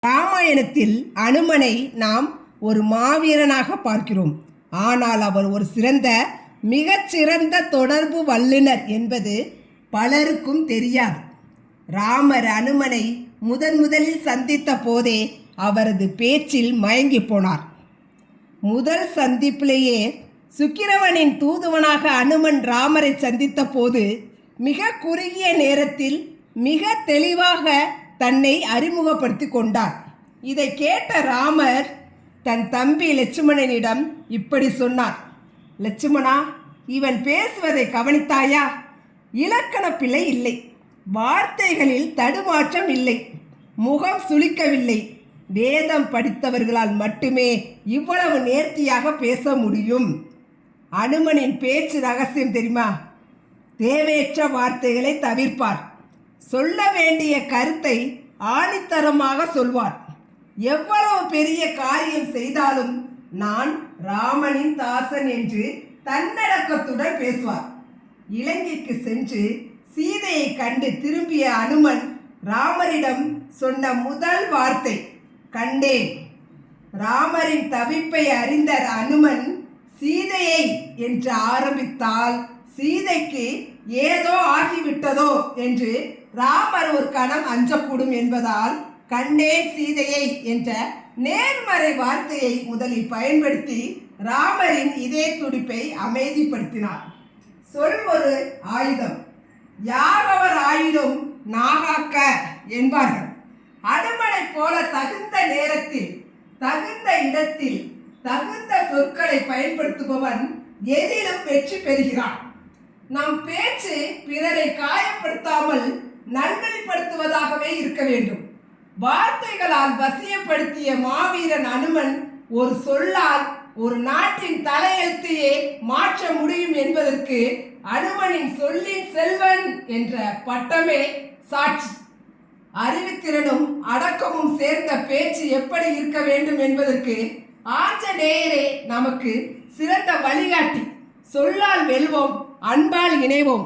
ராமாயணத்தில் அனுமனை நாம் ஒரு மாவீரனாக பார்க்கிறோம். ஆனால் அவர் ஒரு மிகச்சிறந்த தொடர்பு வல்லுனர் என்பது பலருக்கும் தெரியாது. ராமர் அனுமனை முதலில் சந்தித்த போதே அவரது பேச்சில் மயங்கி போனார். முதல் சந்திப்பிலேயே சுக்கிரவனின் தூதுவனாக அனுமன் ராமரை சந்தித்த போது மிக குறுகிய நேரத்தில் மிக தெளிவாக தன்னை அறிமுகப்படுத்தி கொண்டார். இதை கேட்ட ராமர் தன் தம்பி லட்சுமணனிடம் இப்படி சொன்னார்: லட்சுமணா, இவன் பேசுவதை கவனித்தாயா? இலக்கண பிழை இல்லை, வார்த்தைகளில் தடுமாற்றம் இல்லை, முகம் சுளிக்கவில்லை. வேதம் படித்தவர்களால் மட்டுமே இவ்வளவு நேர்த்தியாக பேச முடியும். அனுமனின் பேச்சு ரகசியம் தெரியுமா? தேவையற்ற வார்த்தைகளை தவிர்ப்பார். சொல்ல வேண்டிய கருத்தை ஆணித்தரமாக சொல்வார். எவ்வளவு பெரிய காரியம் செய்தாலும் நான் ராமனின் தாசன் என்று தன்னடக்கத்துடன் பேசுவார். இலங்கைக்கு சென்று சீதையை கண்டு திரும்பிய அனுமன் ராமரிடம் சொன்ன முதல் வார்த்தை கண்டேன். ராமரின் தவிப்பை அறிந்த அனுமன் சீதையை என்று ஆரம்பித்தால் சீதைக்கு ஏதோ ஆகிவிட்டதோ என்று ராமர் ஒரு கணம் அஞ்சக்கூடும் என்பதால் கண்டேன் சீதையை என்ற நேர்மறை வார்த்தையை முதலில் பயன்படுத்தி ராமரின் இதய துடிப்பை அமைதிப்படுத்தினார். சொல் ஒரு ஆயுதம், யாரவர் ஆயுதம் நாகாக்க என்பார்கள். அனுமனை போல தகுந்த நேரத்தில் தகுந்த இடத்தில் தகுந்த சொற்களை பயன்படுத்துபவன் எதிலும் வெற்றி பெறுகிறான். நம் பேச்சு பிறரை காயப்படுத்தாமல் நல்வழிப்படுத்துவதாகவே இருக்க வேண்டும். வார்த்தைகளால் வசியப்படுத்திய மாவீரன் அனுமன் ஒரு சொல்லால் ஒரு நாட்டின் தலையெழுத்தையே மாற்ற முடியும் என்பதற்கு அனுமனின் சொல்லின் செல்வன் என்ற பட்டமே சாட்சி. அறிவுத்திறனும் அடக்கமும் சேர்ந்த பேச்சு எப்படி இருக்க வேண்டும் என்பதற்கு ஆஞ்சநேயரே நமக்கு சிறந்த வழிகாட்டி. சொல்லால் வெல்வோம், அன்பால் இணைவோம்.